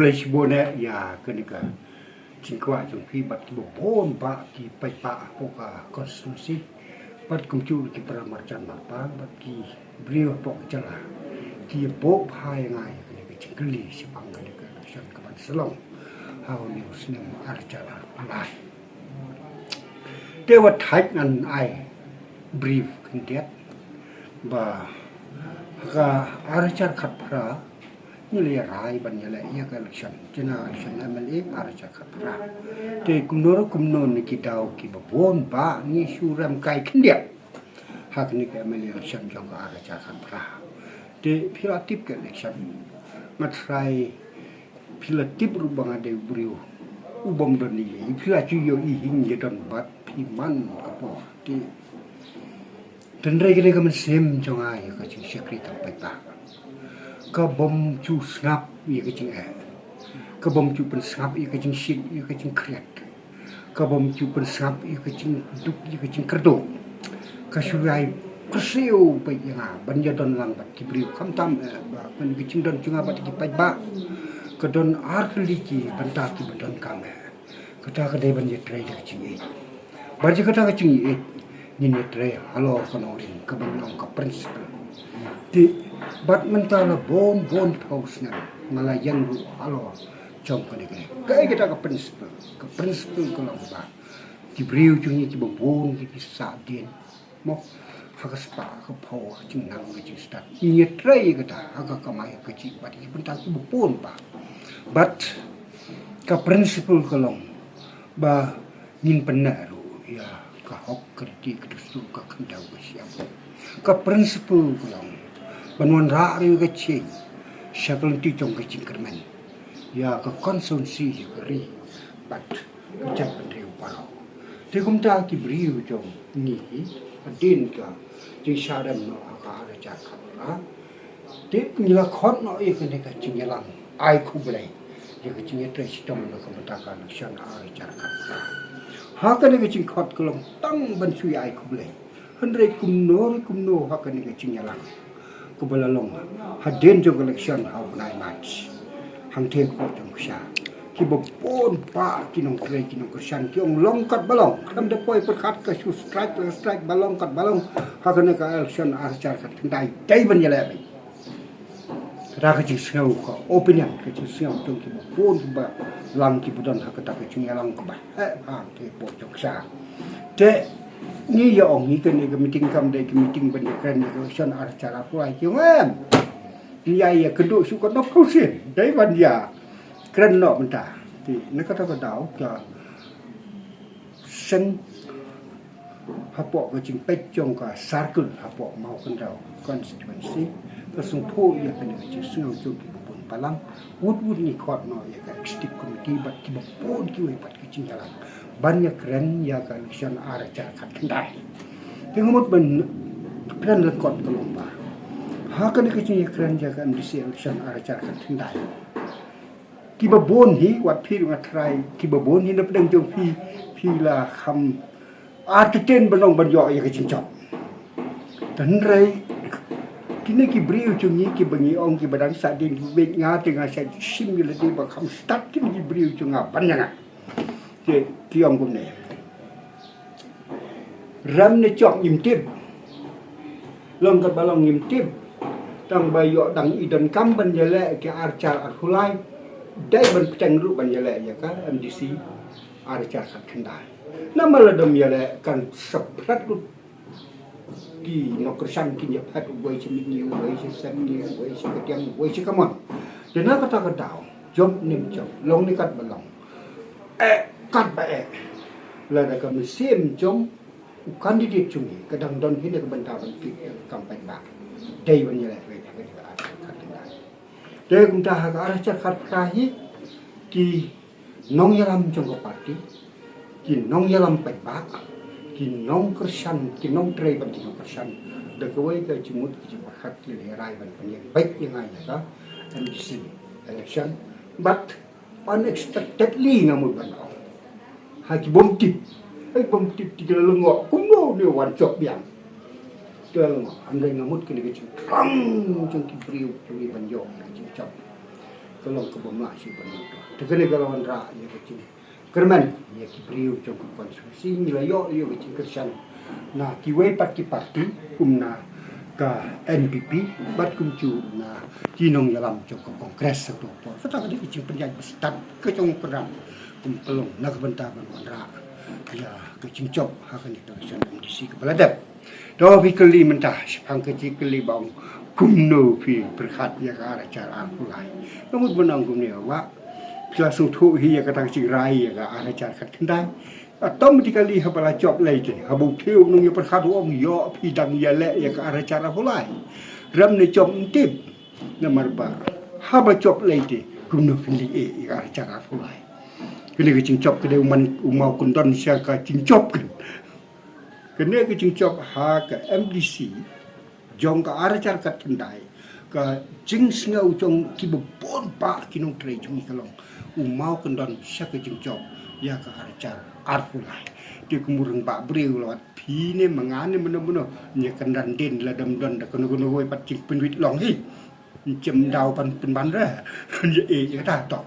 English bonnet ya kenika cingkwa jong pi bat ki bon ba ki pai pa poka konstitusi bat kumcu ki peramarcan mapa bat ki beliau pok jala ki bo phai ngai kenika cingkli sipang kenika syan kaban selong hau ni usnem arjala alai dewa thai nan ai brief kendiat ba ka arjar khat phraนี่รายบัญญัติเอกลักษณ์จนาชนะมันเองอาจจะขัดพระแต่กุมโนรกุมโนนกิดาวกิบวนบ้านี่ชูรำไก่ขึ้นเดียหากนี่ก็มันเอกลักษณ์จงอาจจะขัดพระแต่พิลาติบกับเอกลักษณ์มาใช้พิลาติบรูปงานเดบริวอุบมดนีพิลาจุยอีหิงยดอนบัดพิมันกับพอที่ทันไรกันเลยก็มันเซมจงอาก็จึงเชื่อคริสต์ไปตาก็บ่มจูสงับอีกจึงก็บ่มจูเป็นสงับอีกจึงชิดอีกจึงเครียดก็บ่มจูเป็นสงับอีกจึงดุอีกจึงกระโดดก็ช่วยก็เสียวไปยังไงบรรยาดอนลังบัดที่บริวคำตามมันก็จึงดอนจึงอาบัดที่ไปบ้าก็ดอนอาร์ตลิกีบรรดาที่บัดดอนกำก็ถ้าก็ได้บรรยาเตรย์จึงบรรยาก็ถ้าก็จึงนี่เนี่ยเตรย์ฮัลโหลคนอรินก็บังลงกับ principle ที่บัดมันตาละบนเท่านั้นมาลายังรู้ฮัลโหลจอมกันเลยก็ไอ้kitaกับ principle ก็ลองบ้าที่บริวจึงนี่ที่บนที่สาเดียนมอกฮักสปาก็พอจึงนั่งก็จึงสตาร์เนี่ยเตรย์ก็ตาฮักก็มาก็จึงบัดที่มันตาที่บนบ้าบัดกับ principle ก็ลองบ้ายินปัญหารู้ยาก็ฮอกกระดิกกระสุนก็ขันดาวก็เสียบกับ principle ก็ลองBanwan rari kecil, syakal tijong kecil kerman, ya ke konsumsi keri, bat kecap pendriu parau. Tikum tak kiberiu jong ni, adin ka, jeng syadam no akar jakat lah. Tik nila khot no ikan deka cinggalang, ai kublai, jika cinggal tersitam no kematakan syana ai jakat lah. Hakan deka cing khot kelong tang bansui ai kublai, hendrai kumno hakan deka cinggalang. Kebelalong hadin jong election hau nai match hang the ko jong sha ki bo pon pa ki nong tre ki nong kersan ki ong long kat balong kam de poi per khat ka su strike balong kat balong ha kan ka election archar kat dai dai ban yale bai ra ka chi snow ko opinion ka chi snow jong ki bo pon ba lang ki budon ha ka ta ka chi yalang ko ba ha the bo jong sha te ni ya ong ni kan ni meeting kam dai meeting ban kan ni election acara pulai jong ni ya keduk su ko nok kusin dai ban ya kren no benta ti nak kata ka dau ka sen hapo ka jing pet jong ka circle hapo mau kan dau constituency ka sung pho ya kan ni ji sung jong ki bun palang wood ni khot no ya ka executive committee bat ki bun ki we bat ki jing jalan banyak keren ya kan election acara kat kendai tengok ben keren lekot kelomba hakan kecil keren ya kan disi election acara kat kendai kiba bon hi wat phi ngat trai kiba bon hi nap dang jong phi la kham arten benong ban yo ya kecil chop dan rai kini ki briu chung ni ki bangi ong ki badang sa din be nga tengah sa similati ba kham start kini ki briu chung nga ban nga ki ông cũng này râm này chọn nhìm tiếp lòng cật balong nhìm tiếp tăng bài dọ đằng y đần cam ban giờ lệ cái archa arhulai đây ban tranh rú ban giờ lệ ya ka MDC archa sat kendai nama la dom ya lệ kan seprat rú ki no kersan ki ya phat ubai chi ni ubai chi sam ni ubai chi ketiang ubai chi kamon dan nak kata dau jom nim jom long ni kat balong kat bae la da ka musim jom candidate chung kadang don hine ka banta ban pi campaign ba dei ban yele we ka kat da de kum ta ha ara cha khat ka hi ki nong yalam chung ko party ki nong yalam pai ba ki nong kersan ki nong trei ban ki nong kersan de ko we ka chimut ki ba khat ki le rai ban ban ye bai yang ai ya ka MDC election but unexpectedly ngamut ban hai bom tip tiga lengok kuno dia wan chok biang tiga lengok andai ngamut kini kecil trong trong ki priu ki banjo kecil chok kalau kebomlah si benar tu kena kalau andra ya kecil kerman ya kibriu jong konstitusi milayo yo kecil kersan na kiwei parti kumna ka NPP bat kumcu na kinong yalam jong kongres tu po fatang di kecil penjaj bestat ke jong perang pelong nak bentar andra ya kecil job akan diteruskan di si kepala dap do bikeli mentah sepang kecil keli bang kumno pi berkat ya ka cara pulai namun benang kumnya wa langsung tu hi ya kata cing rai ya ka cara kat kendai atau kali habala job lai ke habu thiu nung ya berkat om yo pi dang ya le ya ka cara pulai ram ne job tip nomor ba haba job lai te kumno pili e ya cara pulai kini ke cing job ke de man umau kundon sia ka cing job kan kene ke cing job ha ka MDC jong ka aracar kat kendai ka jing sngau jong ki bon pa kinong tre jong kalong umau kendon sya ka jing job ya ka aracar arpulai di kumureng ba breu lawat phine mangane meno nya kandan den la dam don da kono kono hoi pat jing penwit long hi chem dau pan ban ra ye e ta to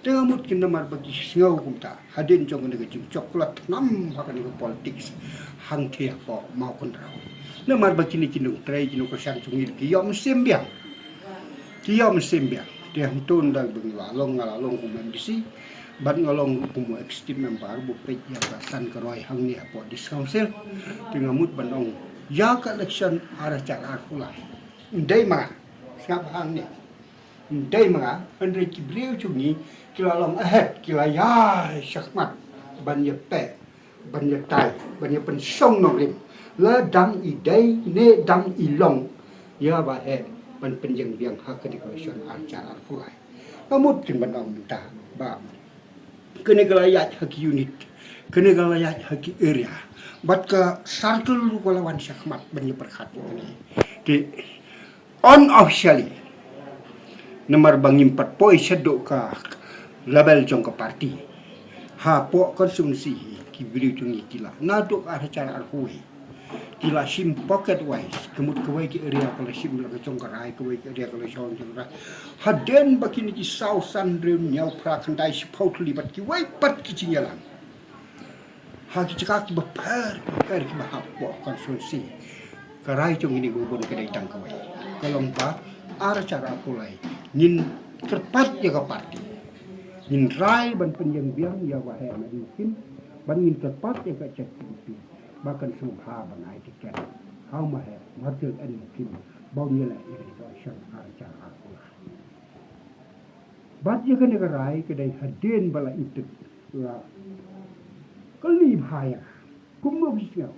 tengah mut kin namar bagi sngau kumta hadin jong ne ka jing job klat nam ha ka ni politics hang thia ko mau kon rau namar bakini kinung trai kinung kosan tungil kiyom sembiang dia hantun dah bengalong ngalalong kumem disi ban ngalong kumu ekstim member bu pej ya kasan keroi hang ni apo dis council tingamut banong ya ka election ara cara kulai ndai ma sap hang ni ndai ma andre ki breu chungi kilalong ahead kilaya syakmat ban ye pe ban ye tai ban ye pen song nong rim la dang i dai ne dang i long ya ba he ban penjeng biang hak ke decoration acara fulai amut kin banong minta ba kene galayat hak unit kene galayat hak area bat ka sartul kolawan syakmat ban ye perkhat ni di unofficially nomor bangim 4 poi sedok ka label jong ka parti ha po konsumsi ki biri tungi kila naduk acara arhui kila sim pocket wise kemut kawai ki area kala sim la chong karai kawai ki area kala chong chong haden bakini ki sausan reun nyau pra kandai si potli bat ki wai pat ki cinyalan ha ki cakak ki bapar ki bahap po konsumsi karai chong ini gubon kedai tang kawai kalong ba acara pulai nin terpat ya ka parti nin rai ban penjeng biang ya wa he na mungkin ban nin terpat ya ka cek bahkan subha bangai tiket how ma he martil en mungkin bau ni la ya ka shan acara pulai bat ya ka ne rai kedai haden bala itu la kali bahaya kumno bisnya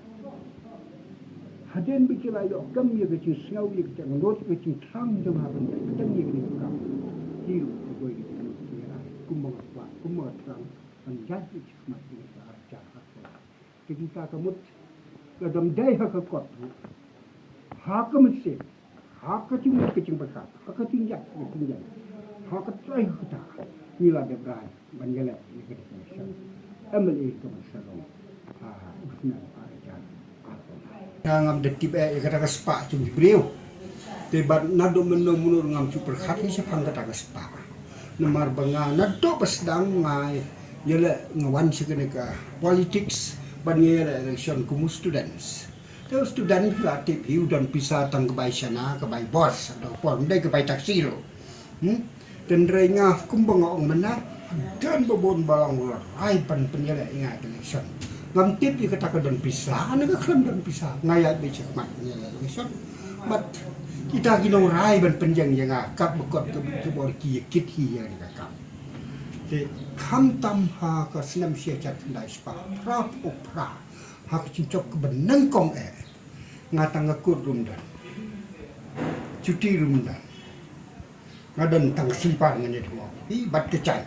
haden bikila yo kam ye ke singau ye ke ngot ke thang jong ha ban tan ye ke kam hiru ko ye ke ra kummo pa kummo thang an jadi mat ye ka archa ha ke kita kamut ke dam dai ha ka kot ha ka mse ha ka ting ke ting ba ha ka ting ya ke ting ya ha ka trai ka ta ni la de brai ban ye le ye ke emily ke masalong ha usna ngam de tibe ya kata spa cum breu tebat nado menno munur ngam super khati se phang kata spa nemar banga nado pesdang ngai yele ngawan se kene ka politics ban yele election kumu students te student latip hiu dan pisa tang kebai sana kebai bos atau pon dai kebai taksi lo dan renga kumbang ong mena dan bobon balang rai pan penyele ingat election ngam tip di kata don pisah naga klam don pisah ngayat be cek mat nyala lesot mat kita kinong rai ban penjang yang akap bekot ke bor ki kit hi yang akap te kham tam ha ka snam sia chat dai spa prap opra ha ka cincok ke benang kong ngatang ngakur rumdan cuti rumdan ngadan tang sipan ngene tu hi bat kecai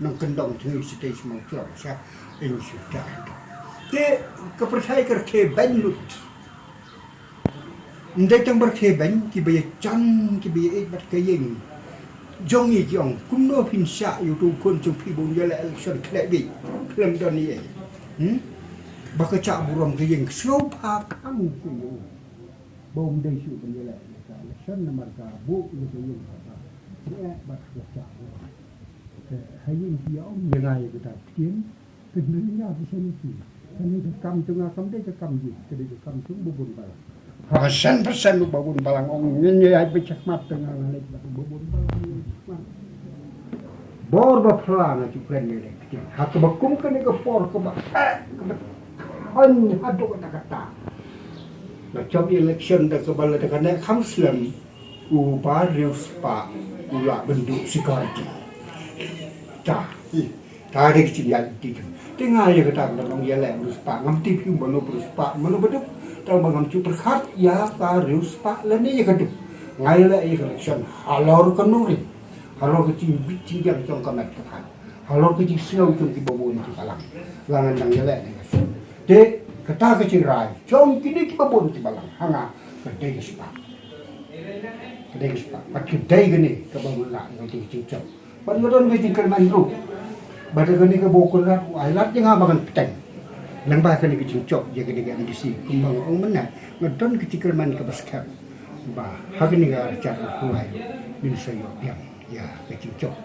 nang kendong tu stage mau cok sia ini sudah ke kepercayaan kerja banlut, ndai tang berkerja ban ki bayar can ki bayar bat kayeng, jongi jong kumno pinsya YouTube kon cung pi bon yala election klebi klem doni bakacak buram kayeng sopa kang ku bom dai su bon yala election nomor ka bu ni kayeng bắt được chảo hay những gì ông như này người ta chiến cái nữ nhau thì xem gì cho nên cái cầm chúng ta cầm đấy cái cầm gì cái đấy cái cầm xuống bubun balang persen bubun balang ông như ai bị chắc mặt tengah này bubun balang bor bapelana cukren ni kecil hak bakum kan ke por ke ba han adu kata nah job election dah kebal dah kena council ubah riuspa ula bentuk security dah ada kecil yang tiga tengah ya kata dalam dia leh riuspa ngam tipu mana riuspa mana betul tahu bangam cu perkhat ya ka riuspa lani ya kata ngai le election halor kanuri halor kecil bici yang trong kamat kehan halor kecil siau trong di bawah ni balang langan yang dia leh de kata kecil rai trong kini di bawah ni balang hanga kedai sepak pat kedai gini ke bawah lah nanti kecil ban ngadon ke tingkal manru bada gini ke bokol lat ailat yang abakan petang nang ba kini kecil cok je gini ke di si kumbang ong mana ngadon ke tingkal man ke basket ba hagni ga cara kuai bin sayo biang ya kecil cok